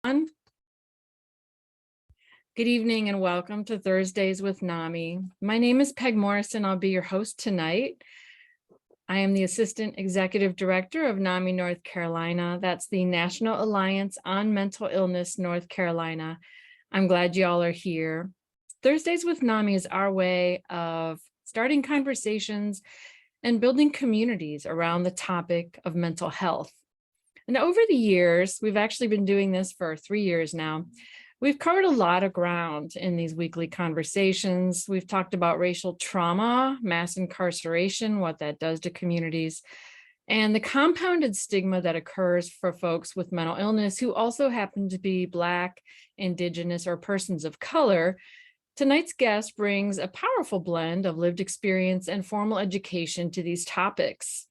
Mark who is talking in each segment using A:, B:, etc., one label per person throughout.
A: Good evening and welcome to Thursdays with NAMI. My name is Peg Morrison. I'll be your host tonight. I am the Assistant Executive Director of NAMI North Carolina. That's the National Alliance on Mental Illness North Carolina. I'm glad you all are here. Thursdays with NAMI is our way of starting conversations and building communities around the topic of mental health. And over the years, we've actually been doing this for 3 years now. We've covered a lot of ground in these weekly conversations. We've talked about racial trauma, mass incarceration, what that does to communities, and the compounded stigma that occurs for folks with mental illness who also happen to be Black, Indigenous, or persons of color. Tonight's guest brings a powerful blend of lived experience and formal education to these topics.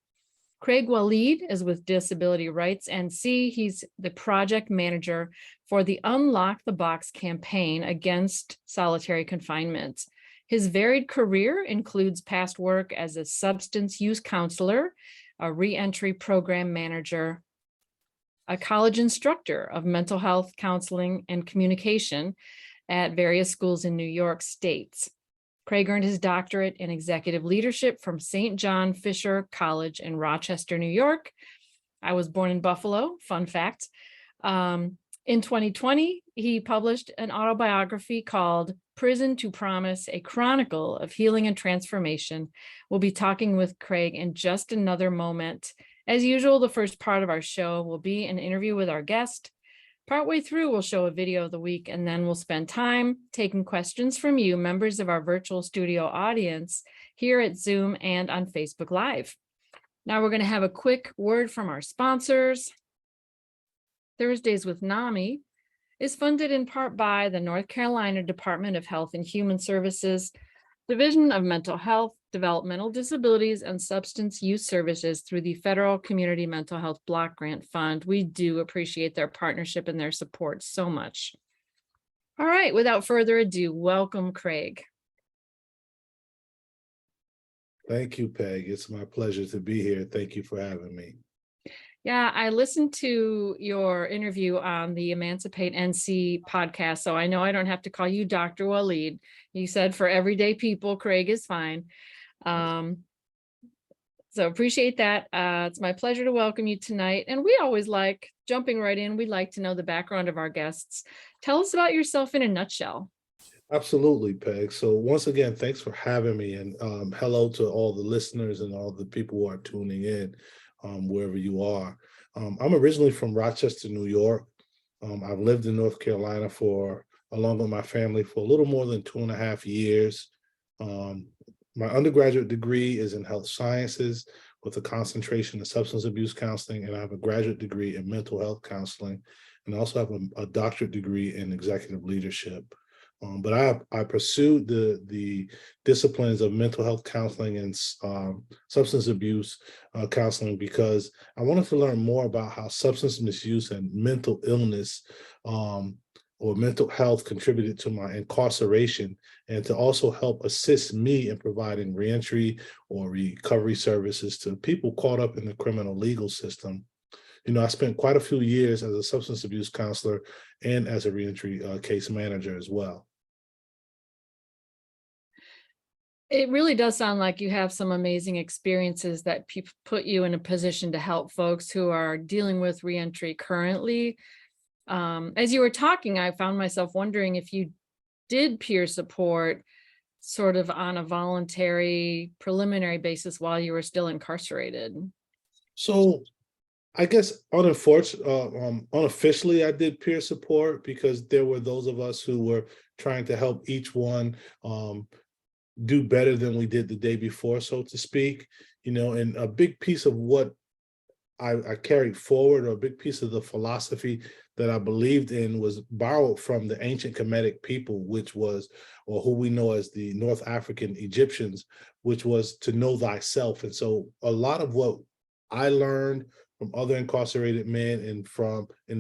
A: Craig Waleed is with Disability Rights NC. He's the project manager for the Unlock the Box campaign against solitary confinement. His varied career includes past work as a substance use counselor, a reentry program manager, a college instructor of mental health counseling and communication at various schools in New York State. Craig earned his doctorate in executive leadership from St. John Fisher College in Rochester, New York. I was born in Buffalo, fun fact. In 2020, he published an autobiography called Prison to Promise, a Chronicle of Healing and Transformation. We'll be talking with Craig in just another moment. As usual, the first part of our show will be an interview with our guest. Partway through, we'll show a video of the week, and then we'll spend time taking questions from you, members of our virtual studio audience, here at Zoom and on Facebook Live. Now we're going to have a quick word from our sponsors. Thursdays with NAMI is funded in part by the North Carolina Department of Health and Human Services, Division of Mental Health, Developmental Disabilities, and Substance Use Services through the Federal Community Mental Health Block Grant Fund. We do appreciate their partnership and their support so much. All right, without further ado, welcome, Craig.
B: Thank you, Peg. It's my pleasure to be here. Thank you for having me.
A: Yeah, I listened to your interview on the Emancipate NC podcast, so I know I don't have to call you Dr. Waleed. You said for everyday people, Craig is fine. So appreciate that. It's my pleasure to welcome you tonight. And we always like jumping right in. We'd like to know the background of our guests. Tell us about yourself in a nutshell.
B: Absolutely, Peg. So once again, thanks for having me, and hello to all the listeners and all the people who are tuning in. Wherever you are. I'm originally from Rochester, New York. I've lived in North Carolina along with my family, for a little more than 2.5 years. My undergraduate degree is in health sciences with a concentration in substance abuse counseling, and I have a graduate degree in mental health counseling, and I also have a doctorate degree in executive leadership. But I pursued the disciplines of mental health counseling and substance abuse counseling because I wanted to learn more about how substance misuse and mental illness or mental health contributed to my incarceration, and to also help assist me in providing reentry or recovery services to people caught up in the criminal legal system. You know, I spent quite a few years as a substance abuse counselor and as a reentry case manager as well.
A: It really does sound like you have some amazing experiences that put you in a position to help folks who are dealing with reentry currently. As you were talking, I found myself wondering if you did peer support sort of on a voluntary preliminary basis while you were still incarcerated.
B: So I guess unofficially, I did peer support because there were those of us who were trying to help each one do better than we did the day before, so to speak. You know, and a big piece of what I carried forward, or a big piece of the philosophy that I believed in, was borrowed from the ancient Kemetic people, which was, or who we know as the North African Egyptians, which was to know thyself. And so a lot of what I learned from other incarcerated men and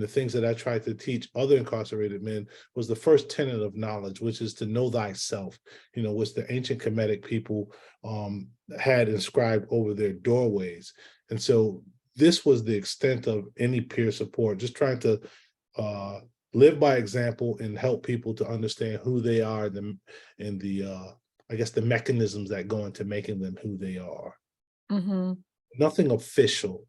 B: the things that I tried to teach other incarcerated men was the first tenet of knowledge, which is to know thyself, you know, which the ancient Kemetic people had inscribed over their doorways. And so this was the extent of any peer support, just trying to live by example and help people to understand who they are and the I guess the mechanisms that go into making them who they are.
A: Mhm.
B: Nothing official.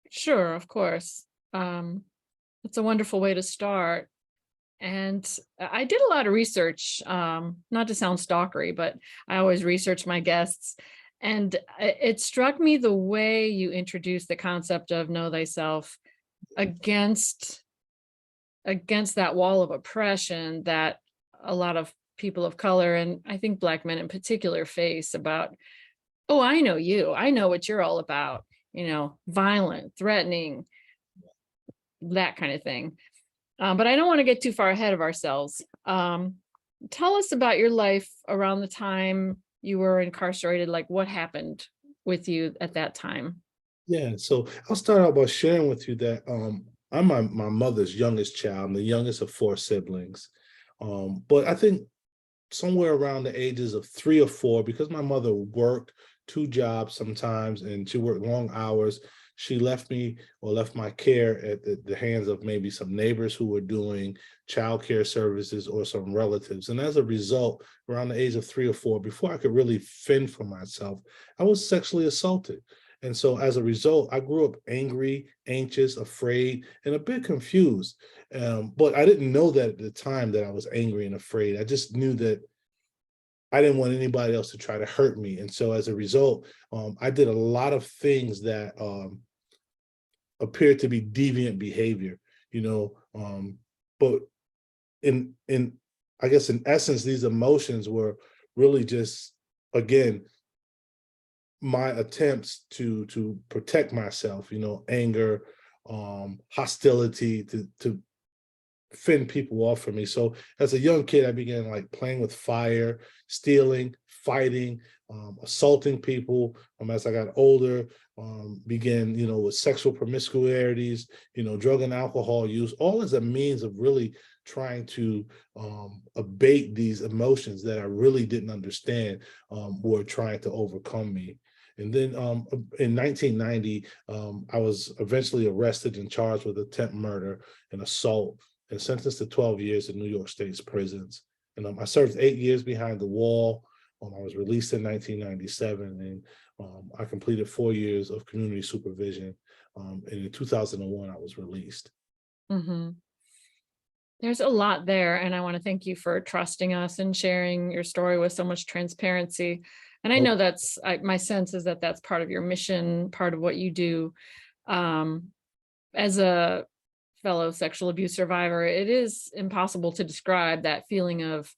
A: Sure, of course. It's a wonderful way to start. And I did a lot of research, not to sound stalkery, but I always research my guests. And it struck me the way you introduced the concept of know thyself against that wall of oppression that a lot of people of color, and I think Black men in particular, face about, oh, I know you, I know what you're all about, violent, threatening, that kind of thing. But I don't want to get too far ahead of ourselves. Tell us about your life around the time you were incarcerated. Like, what happened with you at that time?
B: Yeah, so I'll start out by sharing with you that I'm my mother's youngest child. I'm the youngest of four siblings. But I think somewhere around the ages of 3 or 4, because my mother worked 2 jobs sometimes and she worked long hours, she left me or left my care at the hands of maybe some neighbors who were doing childcare services or some relatives. And as a result, around the age of 3 or 4, before I could really fend for myself, I was sexually assaulted. And so as a result, I grew up angry, anxious, afraid, and a bit confused. But I didn't know that at the time that I was angry and afraid. I just knew that I didn't want anybody else to try to hurt me. And so as a result, I did a lot of things that appeared to be deviant behavior, you know. But in I guess in essence, these emotions were really just, again, my attempts to protect myself, anger, hostility, to fend people off from me. So as a young kid, I began like playing with fire, stealing, fighting, assaulting people. As I got older, began, with sexual promiscuities, drug and alcohol use, all as a means of really trying to abate these emotions that I really didn't understand, were trying to overcome me. And then in 1990, I was eventually arrested and charged with attempted murder and assault and sentenced to 12 years in New York State's prisons. And I served 8 years behind the wall. I was released in 1997, and I completed 4 years of community supervision. And in 2001, I was released.
A: Hmm. There's a lot there, and I want to thank you for trusting us and sharing your story with so much transparency. And I
B: Oh,
A: know my sense is that that's part of your mission, part of what you do. Um, as a fellow sexual abuse survivor, it is impossible to describe that feeling of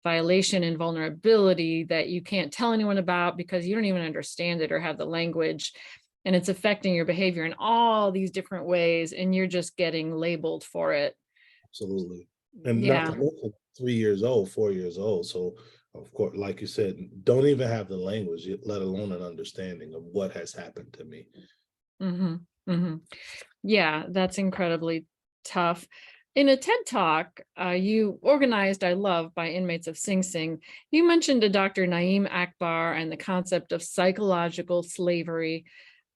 A: violation and vulnerability that you can't tell anyone about because you don't even understand it or have the language. And it's affecting your behavior in all these different ways, and you're just getting labeled for it.
B: absolutely. And not to
A: Yeah.
B: mention 3 years old, 4 years old. So, of course, like you said, don't even have the language, let alone an understanding of what has happened to me.
A: Hmm. Hmm. Yeah, that's incredibly tough. In a TED Talk you organized, I love, by inmates of Sing Sing, you mentioned a Dr. Naeem Akbar and the concept of psychological slavery.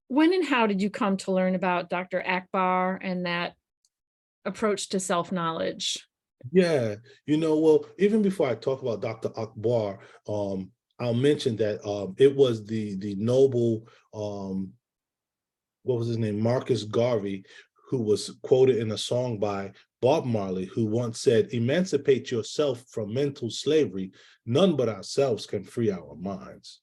A: When and how did you come to learn about Dr. Akbar and that approach to self-knowledge?
B: Yeah, well, even before I talk about Dr. Akbar, I'll mention that it was the noble, what was his name, Marcus Garvey, who was quoted in a song by Bob Marley, who once said, "Emancipate yourself from mental slavery. None but ourselves can free our minds."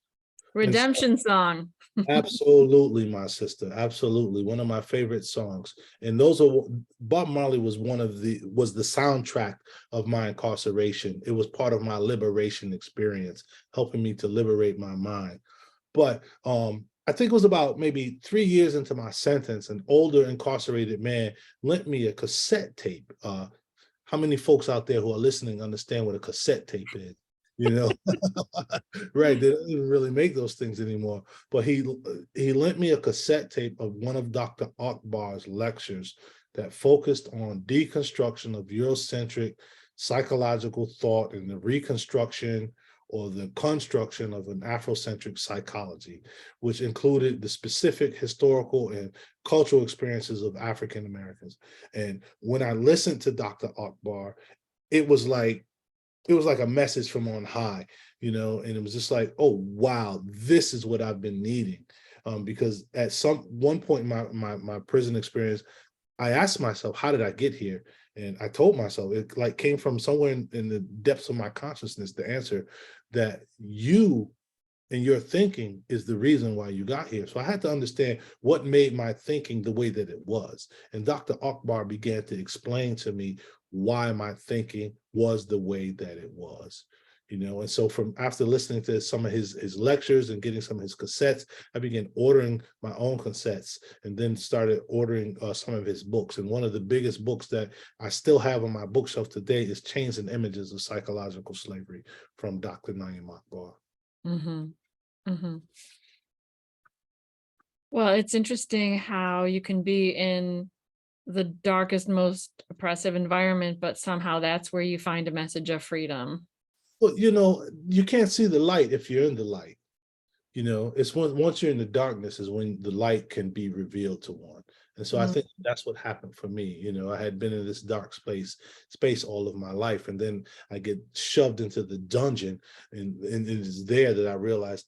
B: And so,
A: Redemption song.
B: absolutely, my sister. Absolutely. One of my favorite songs. And those are Bob Marley was the soundtrack of my incarceration. It was part of my liberation experience, helping me to liberate my mind. But I think it was about maybe 3 years into my sentence, an older incarcerated man lent me a cassette tape. How many folks out there who are listening understand what a cassette tape is? You know, right? They don't even really make those things anymore. But he lent me a cassette tape of one of Dr. Akbar's lectures that focused on deconstruction of Eurocentric psychological thought and the reconstruction or the construction of an Afrocentric psychology, which included the specific historical and cultural experiences of African Americans. And when I listened to Dr. Akbar, it was like a message from on high, and it was just like, oh wow, this is what I've been needing. Because at one point in my prison experience, I asked myself, how did I get here? And I told myself, it like came from somewhere in the depths of my consciousness, the answer that you and your thinking is the reason why you got here. So I had to understand what made my thinking the way that it was. And Dr. Akbar began to explain to me why my thinking was the way that it was. And so from after listening to some of his lectures and getting some of his cassettes, I began ordering my own cassettes and then started ordering some of his books. And one of the biggest books that I still have on my bookshelf today is Chains and Images of Psychological Slavery from Dr. NAMI Akbar.
A: Mm-hmm. Mm-hmm. Well, it's interesting how you can be in the darkest, most oppressive environment, but somehow that's where you find a message of freedom.
B: Well, you can't see the light if you're in the light. It's once you're in the darkness is when the light can be revealed to one. And so I think that's what happened for me. I had been in this dark space all of my life. And then I get shoved into the dungeon, and it is there that I realized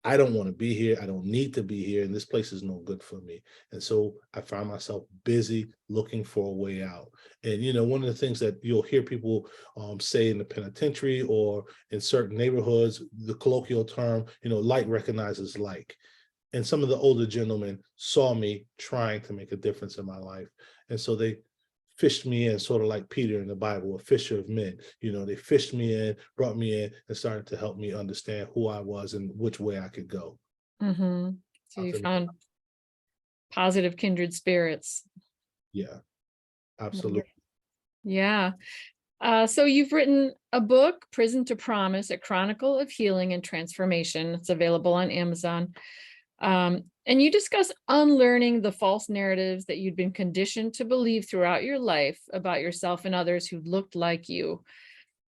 B: I don't want to be here. I don't need to be here. And this place is no good for me. And so I found myself busy looking for a way out. And, one of the things that you'll hear people say in the penitentiary or in certain neighborhoods, the colloquial term, like recognizes like. And some of the older gentlemen saw me trying to make a difference in my life. And so they fished me in, sort of like Peter in the Bible, a fisher of men. They fished me in, brought me in, and started to help me understand who I was and which way I could go.
A: Mm-hmm. So you found positive kindred spirits.
B: Yeah, absolutely.
A: Yeah. So you've written a book, Prison to Promise, A Chronicle of Healing and Transformation. It's available on Amazon. And you discuss unlearning the false narratives that you'd been conditioned to believe throughout your life about yourself and others who looked like you.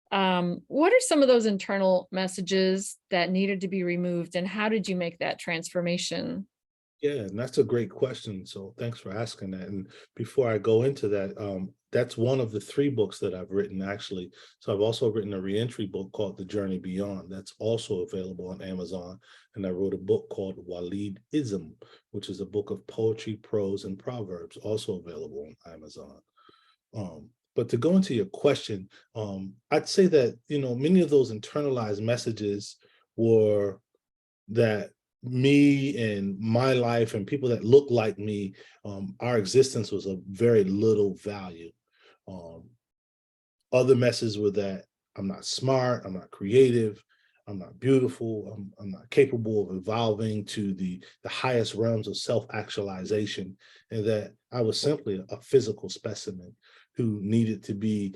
A: What are some of those internal messages that needed to be removed, and how did you make that transformation?
B: Yeah, and that's a great question. So thanks for asking that. And before I go into that, that's one of the 3 books that I've written, actually. So I've also written a reentry book called The Journey Beyond. That's also available on Amazon. And I wrote a book called Waleed-ism, which is a book of poetry, prose, and proverbs, also available on Amazon. But to go into your question, I'd say that, many of those internalized messages were that me and my life and people that look like me, our existence was of very little value. Other messages were that I'm not smart, I'm not creative, I'm not beautiful, I'm not capable of evolving to the highest realms of self-actualization, and that I was simply a physical specimen who needed to be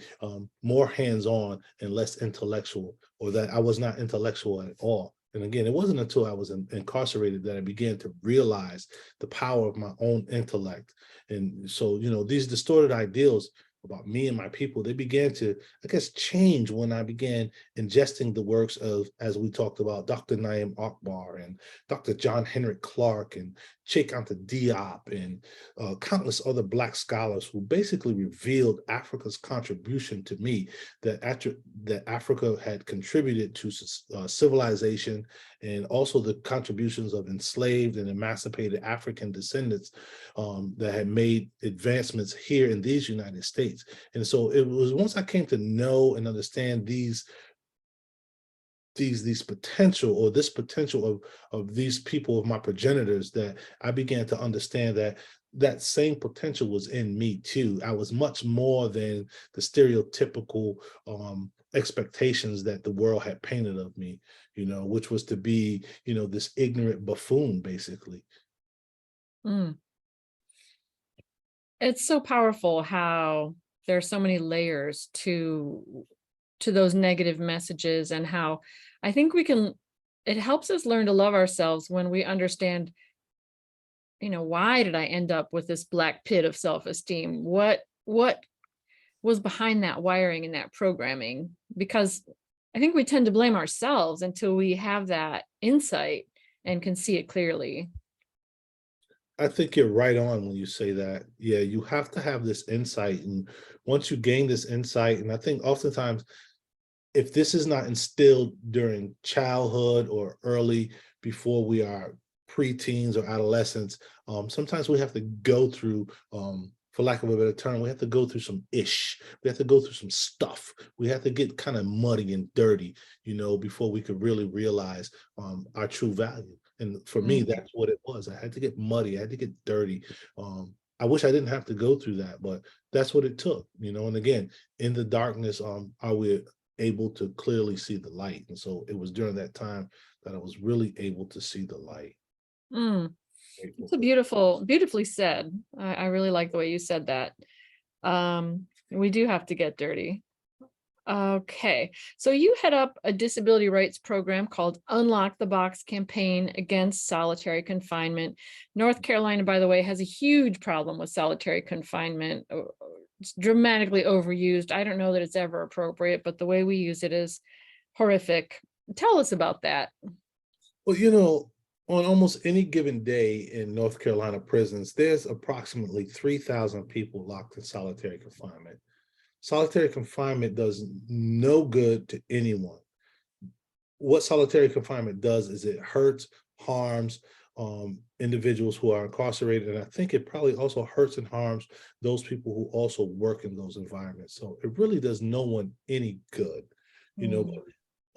B: more hands-on and less intellectual, or that I was not intellectual at all. And again, it wasn't until I was incarcerated that I began to realize the power of my own intellect. And so, these distorted ideals about me and my people, they began to, I guess, change when I began ingesting the works of, as we talked about, Dr. Naim Akbar and Dr. John Henrik Clarke and Cheikh Anta Diop and countless other Black scholars who basically revealed Africa's contribution to me, that Africa had contributed to civilization, and also the contributions of enslaved and emancipated African descendants that had made advancements here in these United States. And so it was once I came to know and understand these potential, or this potential of these people, of my progenitors, that I began to understand that that same potential was in me too. I was much more than the stereotypical expectations that the world had painted of me, which was to be, this ignorant buffoon, basically.
A: Mm. It's so powerful how there are so many layers to those negative messages, and how I think it helps us learn to love ourselves when we understand, why did I end up with this black pit of self-esteem? What was behind that wiring and that programming? Because I think we tend to blame ourselves until we have that insight and can see it clearly.
B: I think you're right on when you say that. Yeah, you have to have this insight. And once you gain this insight, and I think oftentimes, if this is not instilled during childhood or early before we are preteens or adolescents, sometimes we have to go through, for lack of a better term, we have to go through some ish. We have to go through some stuff. We have to get kind of muddy and dirty, before we could really realize our true value. And for me,
A: Mhm.
B: that's what it was. I had to get muddy. I had to get dirty. I wish I didn't have to go through that, but that's what it took. And again, in the darkness, are we able to clearly see the light? And so it was during that time that I was really able to see the light.
A: Mm.
B: Grateful
A: It's a
B: for
A: beautifully said. I really like the way you said that. We do have to get dirty. Okay, so you head up a disability rights program called Unlock the Box Campaign Against Solitary Confinement. North Carolina, by the way, has a huge problem with solitary confinement. It's dramatically overused. I don't know that it's ever appropriate, but the way we use it is horrific. Tell us about that.
B: Well, on almost any given day in North Carolina prisons, there's approximately 3,000 people locked in solitary confinement. Solitary confinement does no good to anyone. What solitary confinement does is it hurts, harms individuals who are incarcerated. And I think it probably also hurts and harms those people who also work in those environments. So it really does no one any good.
A: Mm.
B: But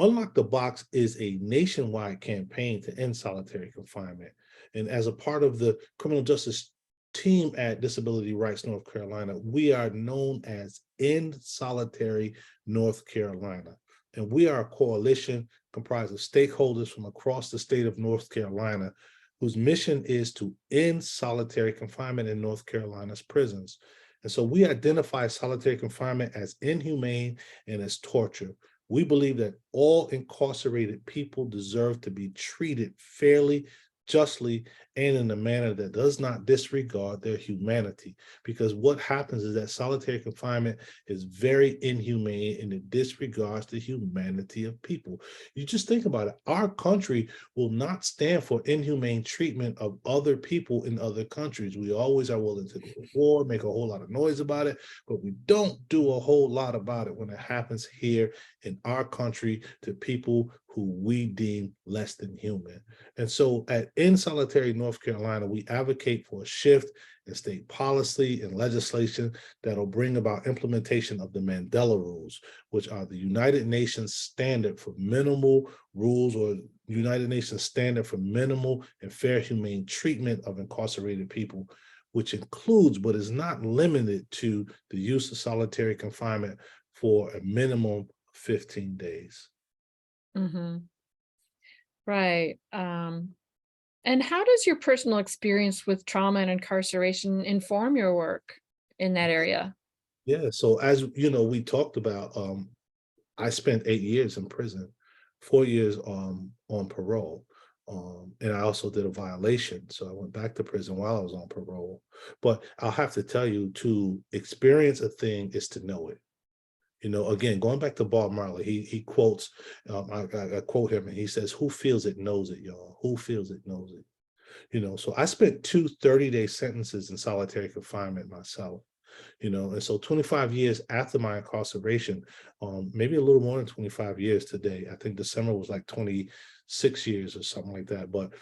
B: Unlock the Box is a nationwide campaign to end solitary confinement. And as a part of the criminal justice team at Disability Rights North Carolina, we are known as End Solitary North Carolina. And we are a coalition comprised of stakeholders from across the state of North Carolina, whose mission is to end solitary confinement in North Carolina's prisons. And so we identify solitary confinement as inhumane and as torture. We believe that all incarcerated people deserve to be treated fairly, justly, and in a manner that does not disregard their humanity. Because what happens is that solitary confinement is very inhumane and it disregards the humanity of people. You just think about it. Our country will not stand for inhumane treatment of other people in other countries. We always are willing to go to war, make a whole lot of noise about it, but we don't do a whole lot about it when it happens here in our country to people who we deem less than human. And so at In Solitary North Carolina, we advocate for a shift in state policy and legislation that'll bring about implementation of the Mandela Rules, which are the United Nations standard for minimal rules, or United Nations standard for minimal and fair humane treatment of incarcerated people, which includes but is not limited to the use of solitary confinement for a minimum of 15 days.
A: Mm-hmm. Right. And how does your personal experience with trauma and incarceration inform your work in that area?
B: Yeah, so as we talked about, I spent 8 years in prison, 4 years on parole. And I also did a violation. So I went back to prison while I was on parole. But I'll have to tell you, to experience a thing is to know it. Again, going back to Bob Marley, he quotes, I quote him, and he says, "Who feels it knows it, y'all. Who feels it knows it." So I spent two 30-day sentences in solitary confinement myself. And so 25 years after my incarceration, maybe a little more than 25 years today, I think December was like 26 years or something like that. But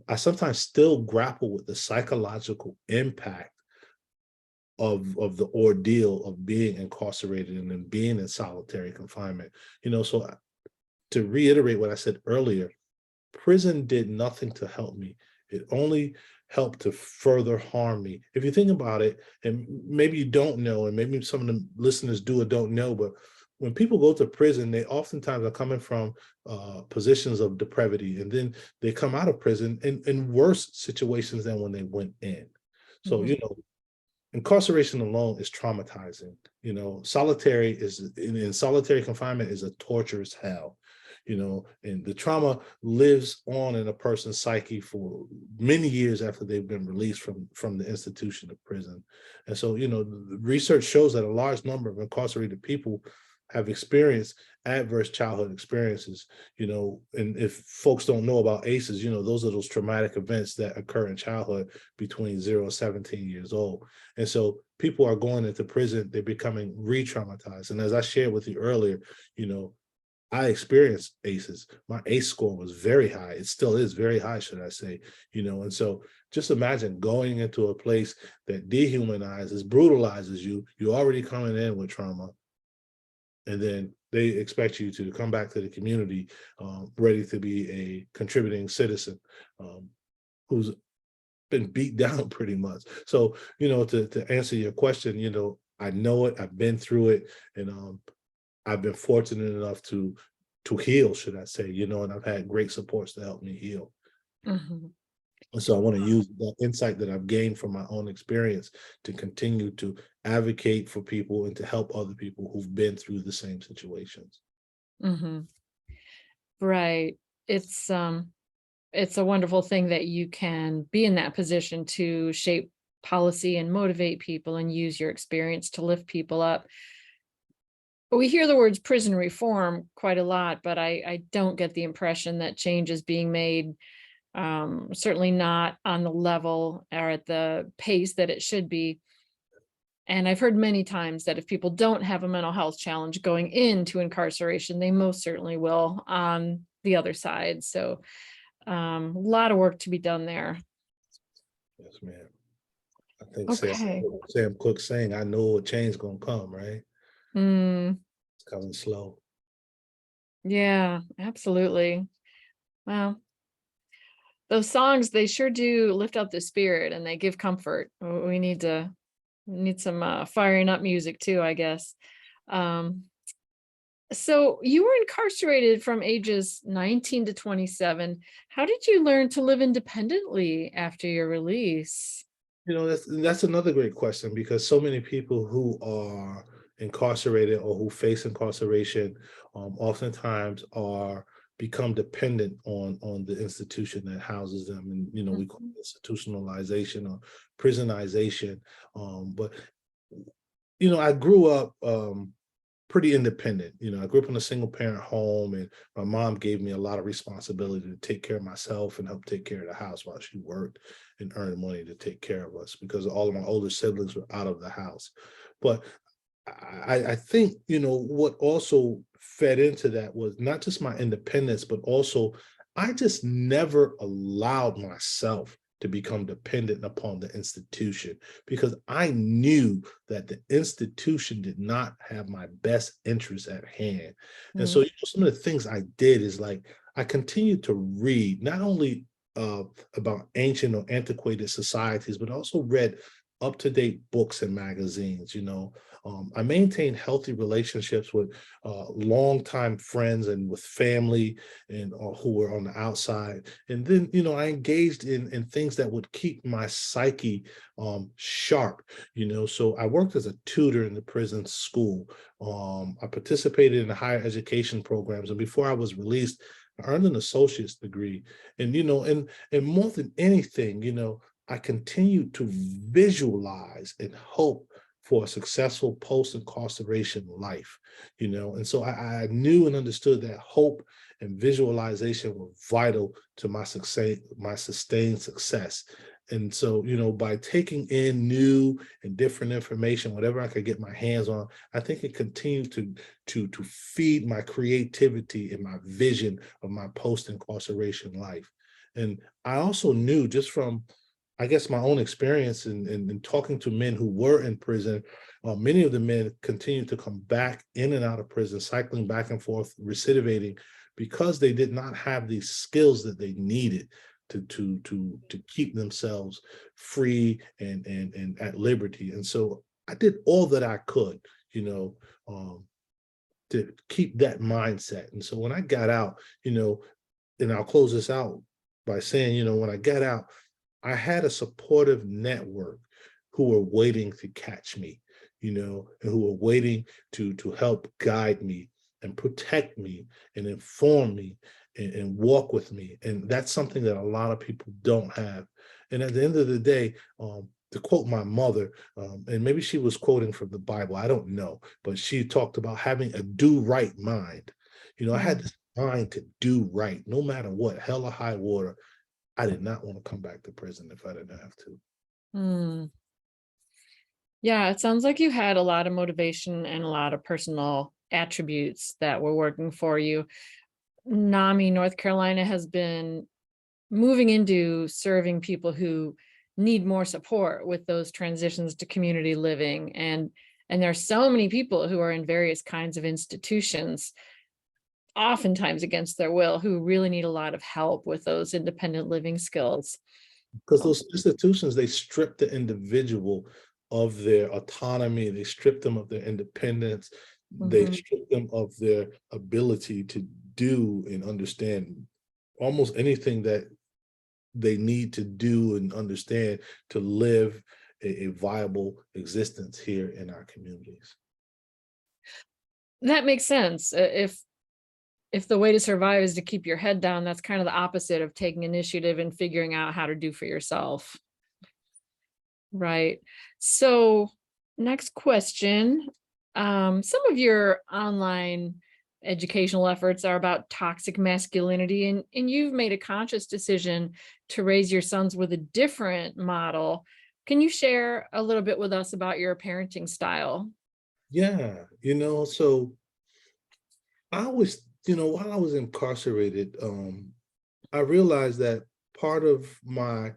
B: I sometimes still grapple with the psychological impact of the ordeal of being incarcerated and then being in solitary confinement. So to reiterate what I said earlier, prison did nothing to help me. It only helped to further harm me. If you think about it, and maybe you don't know, and maybe some of the listeners do or don't know, but when people go to prison, they oftentimes are coming from positions of depravity, and then they come out of prison in worse situations than when they went in. So,
A: Mhm.
B: incarceration alone is traumatizing. Solitary is in solitary confinement is a torturous hell. And the trauma lives on in a person's psyche for many years after they've been released from the institution of prison. And so, the research shows that a large number of incarcerated people have experienced adverse childhood experiences, and if folks don't know about ACEs, those are those traumatic events that occur in childhood between 0 and 17 years old. And so people are going into prison, they're becoming re-traumatized. And as I shared with you earlier, I experienced ACEs. My ACE score was very high. It still is very high, should I say, and so just imagine going into a place that dehumanizes, brutalizes you. You're already coming in with trauma, and then they expect you to come back to the community ready to be a contributing citizen who's been beat down pretty much. So, to answer your question, I know it, I've been through it, and I've been fortunate enough to heal, should I say, and I've had great supports to help me heal.
A: Mhm.
B: And so I want to use that insight that I've gained from my own experience to continue to advocate for people and to help other people who've been through the same situations.
A: Mhm. Right. It's a wonderful thing that you can be in that position to shape policy and motivate people and use your experience to lift people up. We hear the words prison reform quite a lot, but I don't get the impression that change is being made, certainly not on the level or at the pace that it should be. And I've heard many times that if people don't have a mental health challenge going into incarceration, they most certainly will on the other side. So a lot of work to be done there.
B: Yes, ma'am. I think
A: Okay.
B: Sam Cooke saying, I know a change gonna come, right?
A: Mm,
B: It's coming slow.
A: yeah, absolutely. Well, those songs, they sure do lift up the spirit and they give comfort. We need some firing up music too, I guess. Um, so you were incarcerated from ages 19 to 27. How did you learn to live independently after your release?
B: That's another great question, because so many people who are incarcerated or who face incarceration oftentimes are become dependent on the institution that houses them, and we call
A: Mhm,
B: it institutionalization or prisonization. But I grew up pretty independent. I grew up in a single parent home, and my mom gave me a lot of responsibility to take care of myself and help take care of the house while she worked and earned money to take care of us, because all of my older siblings were out of the house. But I think, what also fed into that was not just my independence, but also I just never allowed myself to become dependent upon the institution, because I knew that the institution did not have my best interests at hand. And so,
A: mm,
B: some of the things I did is like I continued to read not only about ancient or antiquated societies, but also read up-to-date books and magazines. I maintained healthy relationships with longtime friends and with family and who were on the outside. And then, I engaged in things that would keep my psyche sharp. So I worked as a tutor in the prison school. I participated in the higher education programs, and before I was released, I earned an associate's degree. And and more than anything, I continued to visualize and hope for a successful post-incarceration life, and so I knew and understood that hope and visualization were vital to my success, my sustained success. And so, by taking in new and different information, whatever I could get my hands on, I think it continued to feed my creativity and my vision of my post-incarceration life. And I also knew, just from, I guess, my own experience in talking to men who were in prison, many of the men continued to come back in and out of prison, cycling back and forth, recidivating, because they did not have these skills that they needed to keep themselves free and at liberty. And so I did all that I could, you know, um, to keep that mindset. And so when I got out, and I'll close this out by saying, when I got out, I had a supportive network who were waiting to catch me, and who were waiting to help guide me and protect me and inform me and walk with me. And that's something that a lot of people don't have. And at the end of the day, to quote my mother, and maybe she was quoting from the Bible, I don't know, but she talked about having a do right mind. I had
A: Mm.
B: this mind to do right, no matter what, hell or high water. I did not want to come back to prison if I didn't have to.
A: Mm. Yeah, it sounds like you had a lot of motivation and a lot of personal attributes that were working for you. NAMI, North Carolina, has been moving into serving people who need more support with those transitions to community living. And there's so many people who are in various kinds of institutions, oftentimes against their will, who really need a lot of help with those independent living skills.
B: Because those institutions, they strip the individual of their autonomy, they strip them of their independence, they
A: Mhm.
B: strip them of their ability to do and understand almost anything that they need to do and understand to live a viable existence here in our communities.
A: That makes sense. If the way to survive is to keep your head down, that's kind of the opposite of taking initiative and figuring out how to do for yourself. Right. So next question. Some of your online educational efforts are about toxic masculinity, and you've made a conscious decision to raise your sons with a different model. Can you share a little bit with us about your parenting style?
B: Yeah, so I was, while I was incarcerated, I realized that part of my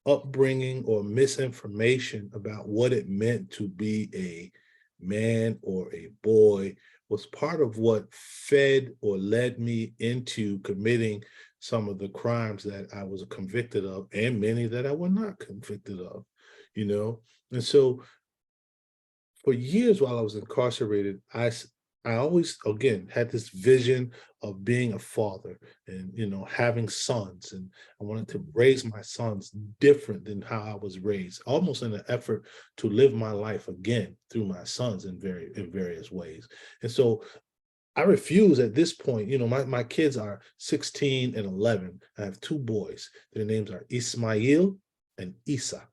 B: upbringing or misinformation about what it meant to be a man or a boy was part of what fed or led me into committing some of the crimes that I was convicted of and many that I was not convicted of, you know? And so for years while I was incarcerated, I always, again, had this vision of being a father and, having sons. And I wanted to raise my sons different than how I was raised, almost in an effort to live my life again through my sons in various ways. And so I refuse at this point, my kids are 16 and 11. I have two boys. Their names are Ismail and Isa.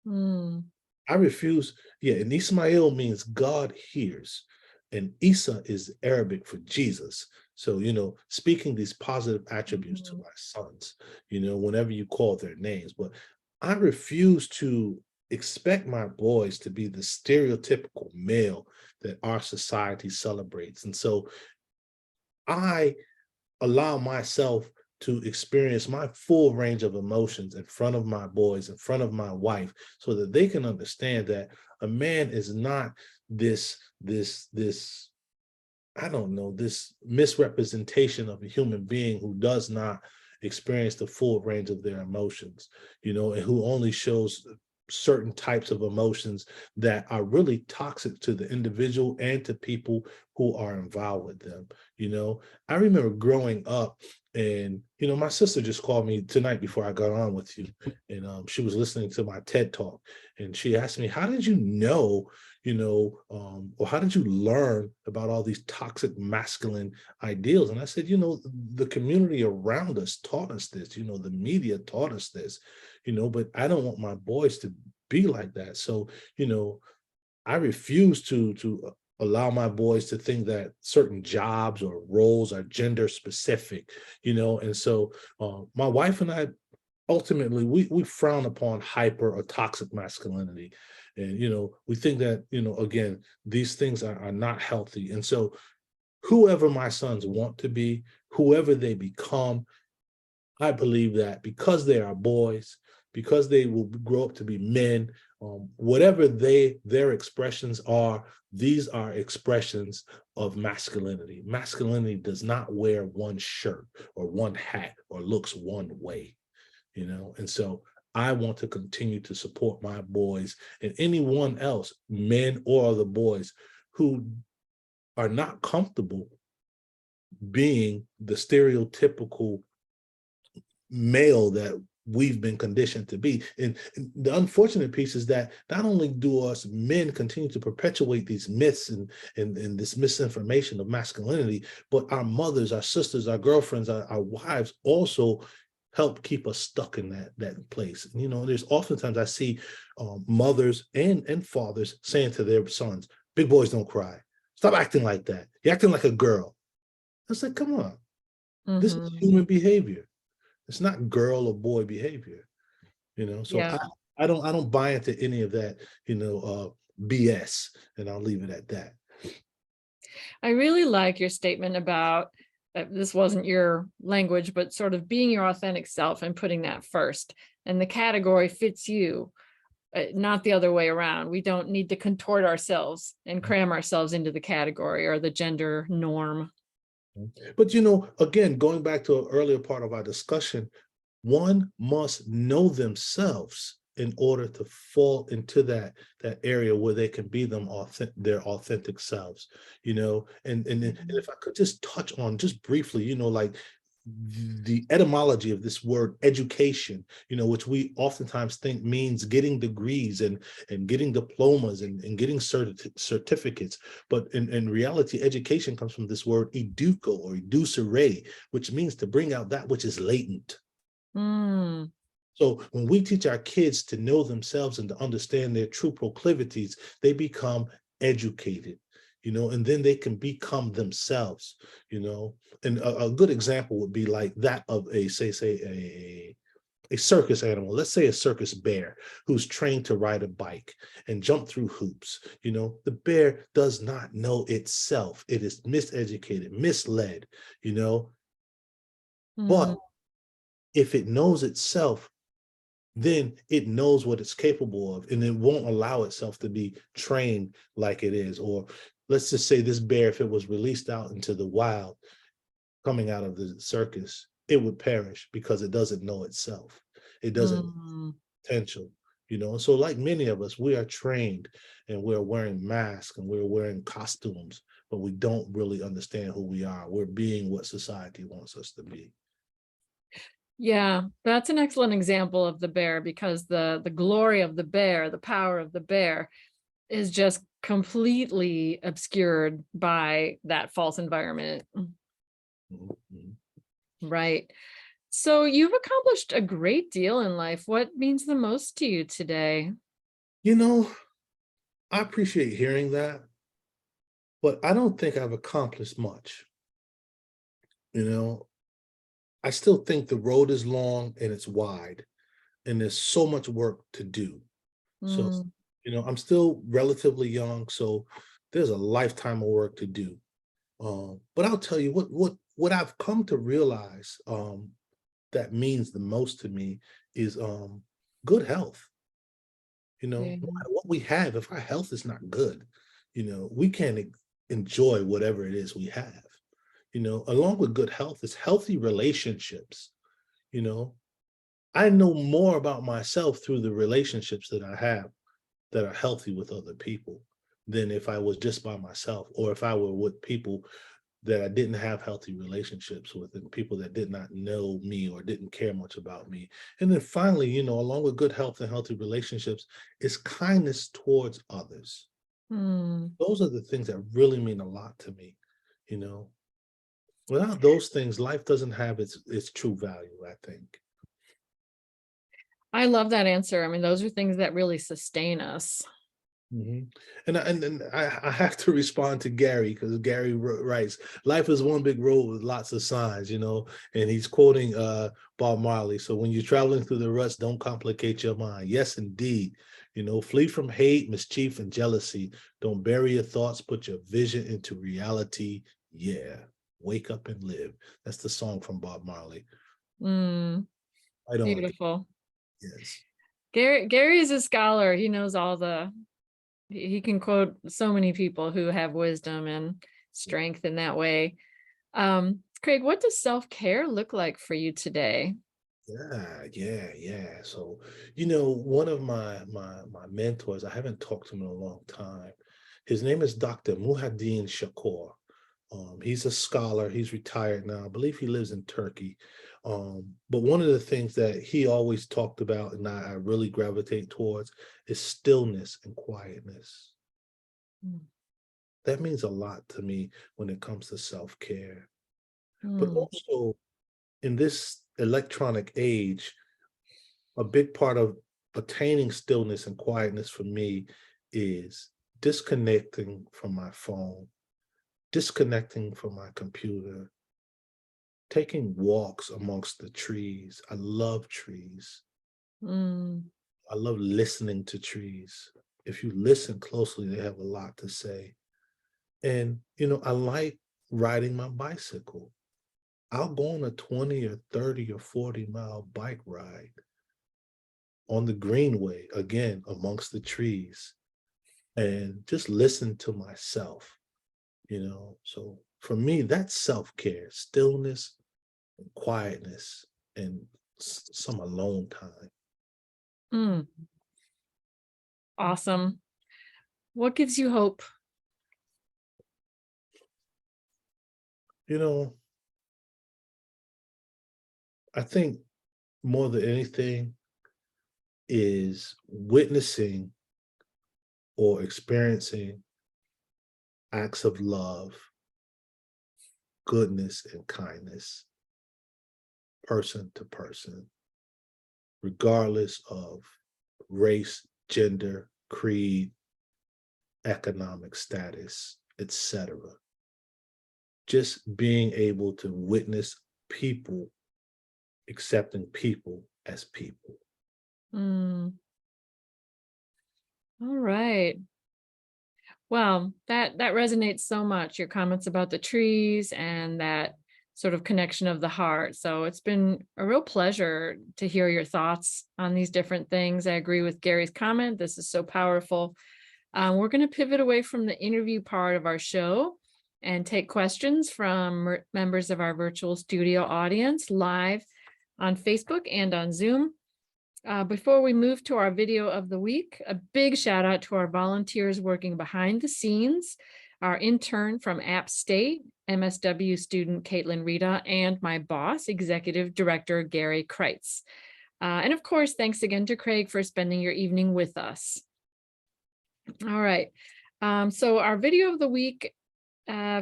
A: Mm.
B: I refuse. Yeah, and Ismail means God hears, and Isa is Arabic for Jesus. So, speaking these positive attributes to
A: Mhm.
B: my sons, whenever you call their names. But I refuse to expect my boys to be the stereotypical male that our society celebrates. And so I allow myself to experience my full range of emotions in front of my boys, in front of my wife, so that they can understand that a man is not this I don't know, this misrepresentation of a human being who does not experience the full range of their emotions, and who only shows certain types of emotions that are really toxic to the individual and to people who are involved with them. I remember growing up and, my sister just called me tonight before I got on with you. And she was listening to my TED talk and she asked me, how did you know or how did you learn about all these toxic masculine ideals? And I said, the community around us taught us this, the media taught us this, but I don't want my boys to be like that. So, I refuse to allow my boys to think that certain jobs or roles are gender specific, and so my wife and I ultimately we frown upon hyper or toxic masculinity. And we think that, again, these things are not healthy. And so whoever my sons want to be, whoever they become, I believe that because they are boys, because they will grow up to be men, whatever their expressions are, these are expressions of masculinity. Masculinity does not wear one shirt or one hat or looks one way. And so I want to continue to support my boys and anyone else, men or other boys, who are not comfortable being the stereotypical male that we've been conditioned to be. And the unfortunate piece is that not only do us men continue to perpetuate these myths and this misinformation of masculinity, but our mothers, our sisters, our girlfriends, our wives also help keep us stuck in that place. And, there's oftentimes I see mothers and fathers saying to their sons, "Big boys don't cry. Stop acting like that. You're acting like a girl." I said, "Come on, this is
A: Mhm.
B: human behavior. It's not girl or boy behavior." So
A: Yeah.
B: I don't buy into any of that, BS, and I'll leave it at that.
A: I really like your statement about this wasn't your language, but sort of being your authentic self and putting that first. And the category fits you, not the other way around. We don't need to contort ourselves and cram ourselves into the category or the gender norm.
B: But again, going back to an earlier part of our discussion, one must know themselves in order to fall into that area where they can be their authentic selves. And if I could just touch on just briefly, like the etymology of this word education, which we oftentimes think means getting degrees and getting diplomas and getting certificates. But in reality, education comes from this word educo or educere, which means to bring out that which is latent.
A: Mm,
B: So when we teach our kids to know themselves and to understand their true proclivities, they become educated, and then they can become themselves, And a good example would be like that of a circus animal. Let's say a circus bear who's trained to ride a bike and jump through hoops. The bear does not know itself. It is miseducated, misled,
A: mm,
B: but if it knows itself, then it knows what it's capable of, and it won't allow itself to be trained like it is. Or let's just say this bear, if it was released out into the wild, coming out of the circus, it would perish because it doesn't know itself. It doesn't
A: mm.
B: potential, And so like many of us, we are trained and we're wearing masks and we're wearing costumes, but we don't really understand who we are. We're being what society wants us to be.
A: Yeah, that's an excellent example of the bear because the glory of the bear, the power of the bear is just completely obscured by that false environment.
B: Mhm.
A: Right. So you've accomplished a great deal in life. What means the most to you today?
B: You know, I appreciate hearing that, but I don't think I've accomplished much. You know, I still think the road is long and it's wide, and there's so much work to do. So,
A: Mm,
B: I'm still relatively young, so there's a lifetime of work to do. But I'll tell you what I've come to realize that means the most to me is good health.
A: yeah.
B: No matter what we have, if our health is not good, we can't enjoy whatever it is we have. Along with good health is healthy relationships. You know, I know more about myself through the relationships that I have that are healthy with other people than if I was just by myself or if I were with people that I didn't have healthy relationships with and people that did not know me or didn't care much about me. And then finally, along with good health and healthy relationships is kindness towards others.
A: Mm.
B: Those are the things that really mean a lot to me, you know. Without those things, life doesn't have its true value, I think.
A: I love that answer. I mean, those are things that really sustain us.
B: Mhm. And I have to respond to Gary because Gary writes, "Life is one big road with lots of signs," and he's quoting Bob Marley. So when you're traveling through the ruts, don't complicate your mind. Yes, indeed. Flee from hate, mischief, and jealousy. Don't bury your thoughts. Put your vision into reality. Yeah, wake up and live. That's the song from Bob Marley.
A: Mm,
B: I don't.
A: beautiful.
B: Yes.
A: Gary is a scholar. He knows all he can quote so many people who have wisdom and strength in that way. Craig, what does self-care look like for you today?
B: Yeah. So, one of my mentors, I haven't talked to him in a long time. His name is Dr. Muhaddin Shakur. He's a scholar. He's retired now. I believe he lives in Turkey. But one of the things that he always talked about, and I really gravitate towards, is stillness and quietness.
A: Mm,
B: That means a lot to me when it comes to self-care. But
A: mm,
B: also in this electronic age, a big part of attaining stillness and quietness for me is disconnecting from my phone, disconnecting from my computer, taking walks amongst the trees. I love trees.
A: Mm,
B: I love listening to trees. If you listen closely, they have a lot to say. And, I like riding my bicycle. I'll go on a 20 or 30 or 40-mile bike ride on the greenway, again, amongst the trees, and just listen to myself. So for me, that's self-care, stillness and quietness and some alone time.
A: mm, awesome. What gives you hope?
B: You know, I think more than anything is witnessing or experiencing acts of love, goodness, and kindness, person to person, regardless of race, gender, creed, economic status, etc. Just being able to witness people accepting people as people.
A: Mm, all right. Well, that resonates so much, your comments about the trees and that sort of connection of the heart. So it's been a real pleasure to hear your thoughts on these different things. I agree with Gary's comment. This is so powerful. We're going to pivot away from the interview part of our show and take questions from members of our virtual studio audience live on Facebook and on Zoom. Before we move to our video of the week, a big shout out to our volunteers working behind the scenes, our intern from App State, MSW student Caitlin Rita, and my boss, Executive Director Gary Kreitz. And of course, thanks again to Craig for spending your evening with us. All right, so our video of the week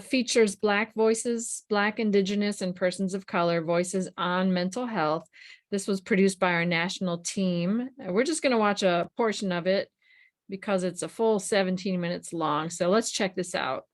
A: features Black voices, Black, Indigenous, and persons of color voices on mental health. This was produced by our national team. We're just going to watch a portion of it because it's a full 17 minutes long. So let's check this out.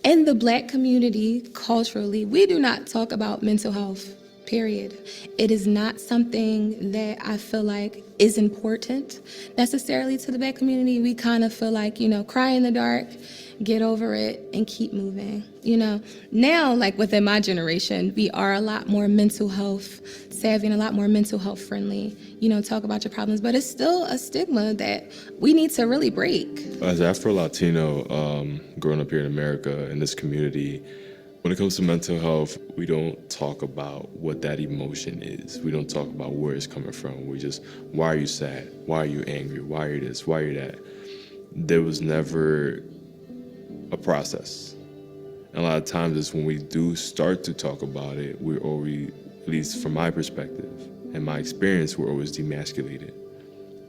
C: In the Black community, culturally, we do not talk about mental health, period. It is not something that I feel like is important necessarily to the Black community. We kind of feel like, cry in the dark, get over it, and keep moving. Now, like within my generation, we are a lot more mental health savvy and a lot more mental health friendly, talk about your problems, but it's still a stigma that we need to really break.
D: As Afro-Latino, growing up here in America, in this community, when it comes to mental health, we don't talk about what that emotion is. We don't talk about where it's coming from. We just, why are you sad? Why are you angry? Why are you this? Why are you that? There was never a process. And a lot of times it's when we do start to talk about it, we're always, at least from my perspective and my experience, we're always demasculated.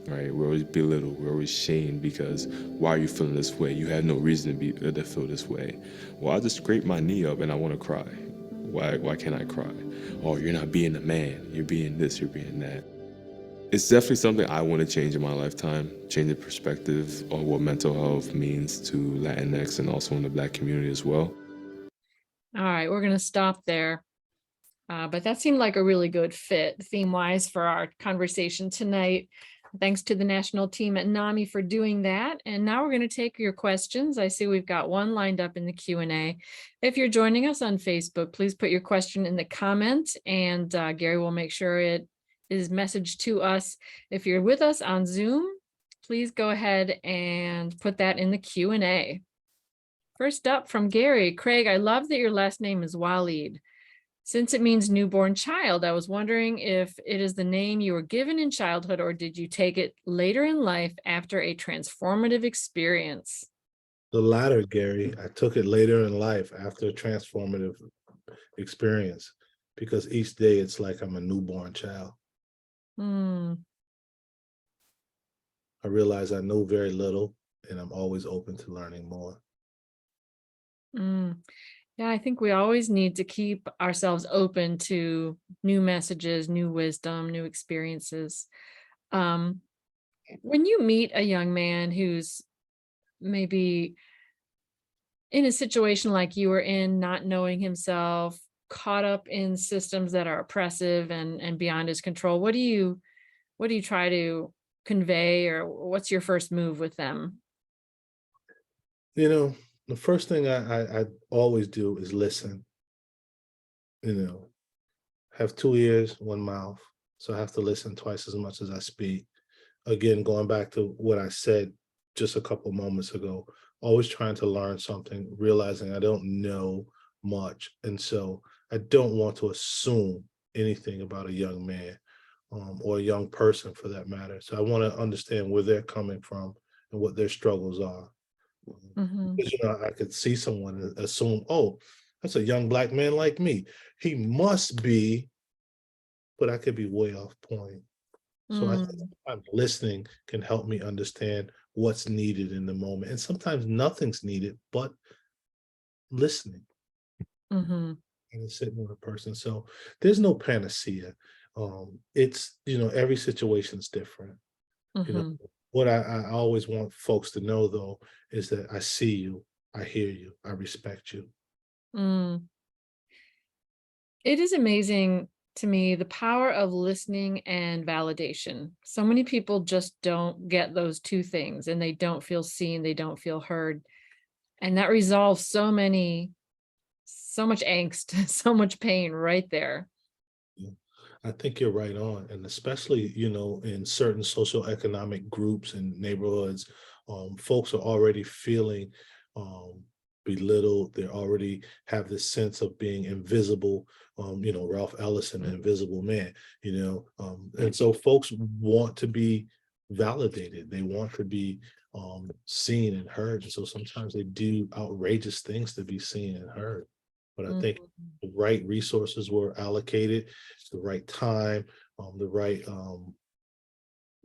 D: Right, we're always belittled, we're always shamed because why are you feeling this way? You had no reason to feel this way. Well, I just scraped my knee up and I want to cry. Why can't I cry? Oh, you're not being a man. You're being this, you're being that. It's definitely something I want to change in my lifetime, change the perspective on what mental health means to Latinx and also in the Black community as well.
A: All right, we're going to stop there. But that seemed like a really good fit theme-wise for our conversation tonight. Thanks to the national team at NAMI for doing that. And now we're going to take your questions. I see we've got one lined up in the Q&A. If you're joining us on Facebook, please put your question in the comment and Gary will make sure it is messaged to us. If you're with us on Zoom, please go ahead and put that in the Q&A. First up from Gary. Craig, I love that your last name is Waleed. Since it means newborn child, I was wondering if it is the name you were given in childhood or did you take it later in life after a transformative experience?
B: The latter, Gary. I took it later in life after a transformative experience because each day it's like I'm a newborn child. I realize I know very little and I'm always open to learning more.
A: Mm. Yeah, I think we always need to keep ourselves open to new messages, new wisdom, new experiences. Um, when you meet a young man who's maybe in a situation like you were in, not knowing himself, caught up in systems that are oppressive and beyond his control, what do you try to convey, or what's your first move with them?
B: You know, the first thing I always do is listen. You know, have 2 ears, one mouth, so I have to listen twice as much as I speak. Again, going back to what I said just a couple moments ago, always trying to learn something, realizing I don't know much. And so I don't want to assume anything about a young man, or a young person for that matter. So I want to understand where they're coming from and what their struggles are.
A: Hmm.
B: Because, I could see someone and assume, oh, that's a young Black man like me. He must be, but I could be way off point. So I think
A: Mm,
B: sometimes listening can help me understand what's needed in the moment. And sometimes nothing's needed but listening
A: mhm,
B: and sitting with a person. So there's no panacea. It's, every situation's different. You know,
A: mhm,
B: what I always want folks to know though is that I see you, I hear you, I respect you.
A: mm. It is amazing to me the power of listening and validation. So many people just don't get those two things, and they don't feel seen, they don't feel heard. And that resolves so much angst, so much pain right there.
B: Yeah. I think you're right on. And especially, in certain socioeconomic groups and neighborhoods, folks are already feeling um, belittled. They already have this sense of being invisible. Ralph Ellison, the invisible man, and so folks want to be validated. They want to be seen and heard. And so sometimes they do outrageous things to be seen and heard. But I think
A: Mhm,
B: the right resources were allocated, the right time, the right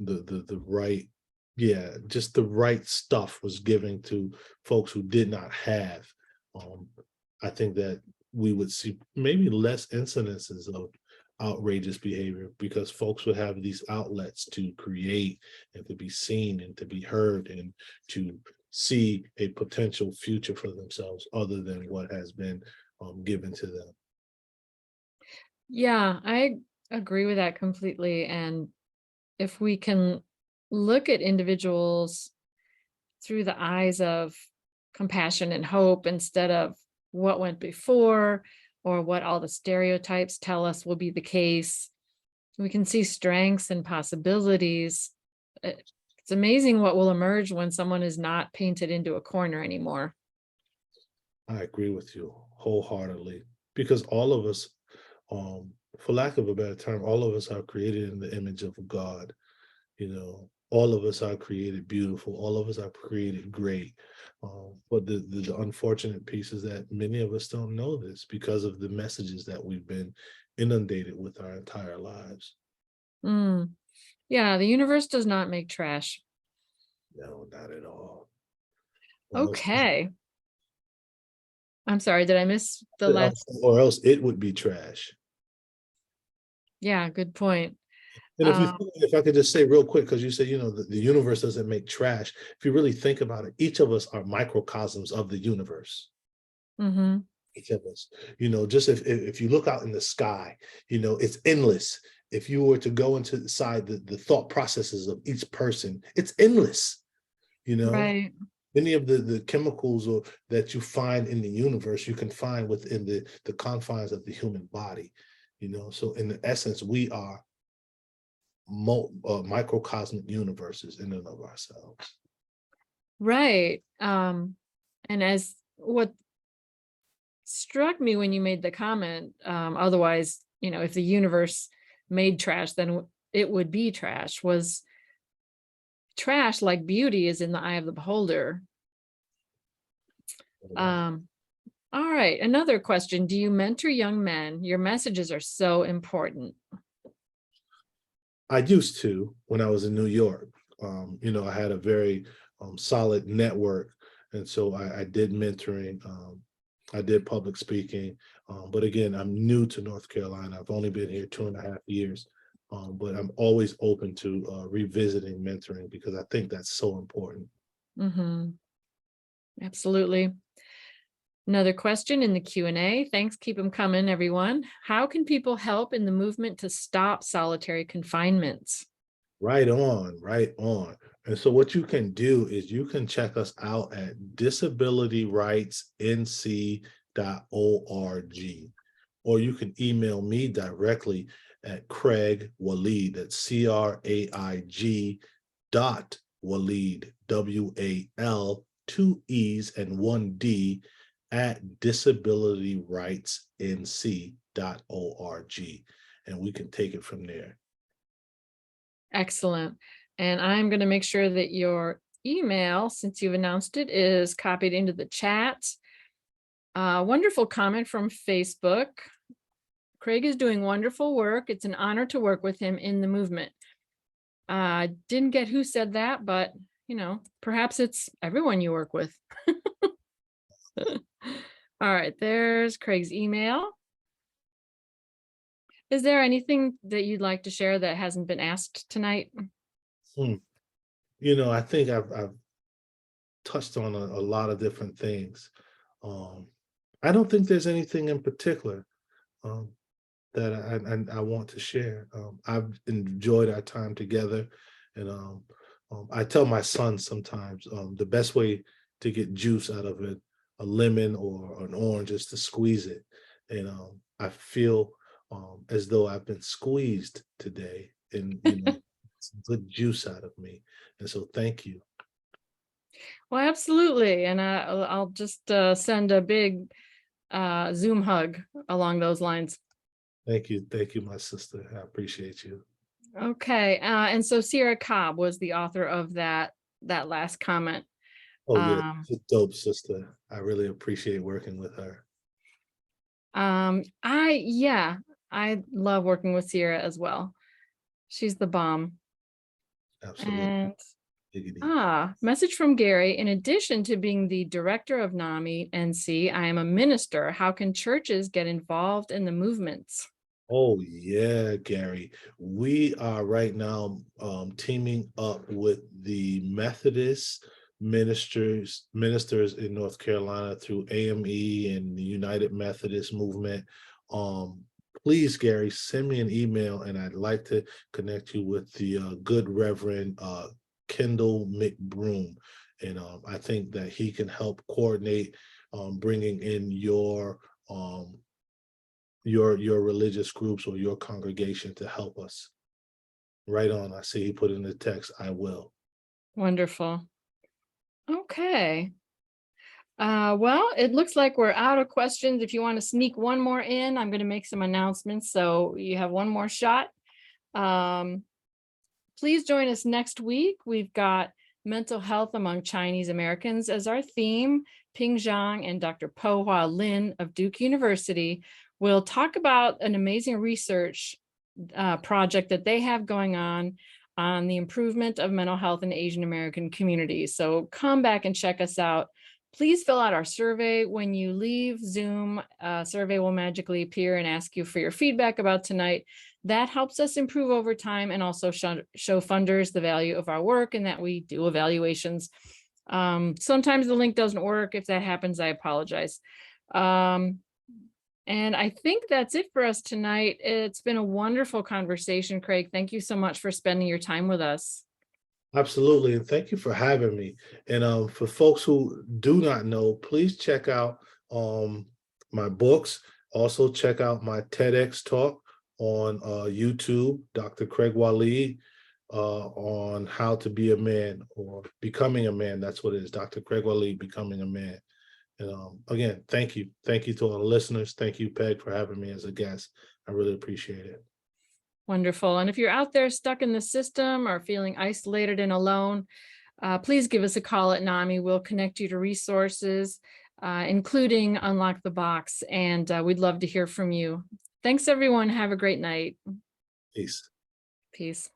B: the right, yeah, just the right stuff was given to folks who did not have. Um, I think that we would see maybe less incidences of outrageous behavior because folks would have these outlets to create and to be seen and to be heard and to see a potential future for themselves other than what has been given to them.
A: yeah, I agree with that completely. And if we can look at individuals through the eyes of compassion and hope instead of what went before or what all the stereotypes tell us will be the case, we can see strengths and possibilities. It's amazing what will emerge when someone is not painted into a corner anymore.
B: I agree with you wholeheartedly because all of us, for lack of a better term, all of us are created in the image of God. All of us are created beautiful. All of us are created great. But the unfortunate piece is that many of us don't know this because of the messages that we've been inundated with our entire lives.
A: Mm. Yeah, the universe does not make trash.
B: No, not at all. Or else,
A: Okay. I'm sorry, did I miss the last?
B: or else it would be trash.
A: Yeah, good point.
B: And
A: Um,
B: if I could just say real quick, because you say, the universe doesn't make trash. If you really think about it, each of us are microcosms of the universe.
A: mhm,
B: Each of us, just if you look out in the sky, it's endless. If you were to go inside the thought processes of each person, it's endless. You know,
A: right.
B: many of the chemicals that you find in the universe, you can find within the confines of the human body. So in the essence, we are microcosmic universes in and of ourselves.
A: Right. And as what struck me when you made the comment, otherwise, if the universe made trash, then it would be trash, was trash like beauty is in the eye of the beholder. Um, all right. Another question. Do you mentor young men? Your messages are so important.
B: I used to when I was in New York. I had a very solid network. And so I did mentoring. I did public speaking. But again, I'm new to North Carolina. I've only been here 2.5 years. But I'm always open to revisiting mentoring because I think that's so important.
A: Absolutely. Another question in the Q&A. Thanks. Keep them coming, everyone. How can people help in the movement to stop solitary confinements?
B: Right on, right on. And so what you can do is you can check us out at disabilityrightsnc.org, or you can email me directly at Craig Waleed, that's CRAIG .Waleed, WAL, 2 E's and 1 D, at disabilityrightsnc.org. And we can take it from there.
A: Excellent. And I'm going to make sure that your email, since you've announced it, is copied into the chat. Wonderful comment from Facebook. Craig is doing wonderful work. It's an honor to work with him in the movement. Didn't get who said that, but perhaps it's everyone you work with. All right, there's Craig's email. Is there anything that you'd like to share that hasn't been asked tonight?
B: I think I've touched on a lot of different things. I don't think there's anything in particular that I want to share. I've enjoyed our time together, and I tell my son sometimes the best way to get juice out of it, a lemon or an orange, is to squeeze it. And I feel as though I've been squeezed today, and some good juice out of me. And so, thank you.
A: Well, absolutely, and I'll just send a big Zoom hug along those lines.
B: Thank you, my sister. I appreciate you.
A: Okay, and so Sierra Cobb was the author of that last comment.
B: Oh yeah, she's a dope sister. I really appreciate working with her.
A: I love working with Sierra as well. She's the bomb.
B: Absolutely.
A: And message from Gary. In addition to being the director of NAMI NC, I am a minister. How can churches get involved in the movements?
B: Oh yeah, Gary. We are right now teaming up with the Methodist ministers in North Carolina through AME and the United Methodist Movement. Please, Gary, send me an email, and I'd like to connect you with the good Reverend Kendall McBroom. And I think that he can help coordinate bringing in your religious groups or your congregation to help us. Right on. I see he put in the text, I will.
A: Wonderful. Okay. Well, it looks like we're out of questions. If you want to sneak one more in, I'm going to make some announcements, so you have one more shot. Please join us next week. We've got mental health among Chinese Americans as our theme. Ping Zhang and Dr. Po Hua Lin of Duke University will talk about an amazing research project that they have going on the improvement of mental health in Asian American communities. So come back and check us out. Please fill out our survey. When you leave Zoom, a survey will magically appear and ask you for your feedback about tonight. That helps us improve over time and also show funders the value of our work and that we do evaluations. Sometimes the link doesn't work. If that happens, I apologize. And I think that's it for us tonight. It's been a wonderful conversation, Craig. Thank you so much for spending your time with us.
B: Absolutely, and thank you for having me. And for folks who do not know, please check out my books. Also check out my TEDx talk on YouTube, Dr. Craig Waleed, on how to be a man or becoming a man. That's what it is, Dr. Craig Waleed, Becoming a Man. And again, thank you. Thank you to all the listeners. Thank you, Peg, for having me as a guest. I really appreciate it.
A: Wonderful. And if you're out there stuck in the system or feeling isolated and alone, please give us a call at NAMI. We'll connect you to resources, including Unlock the Box. And we'd love to hear from you. Thanks, everyone. Have a great night.
B: Peace.
A: Peace.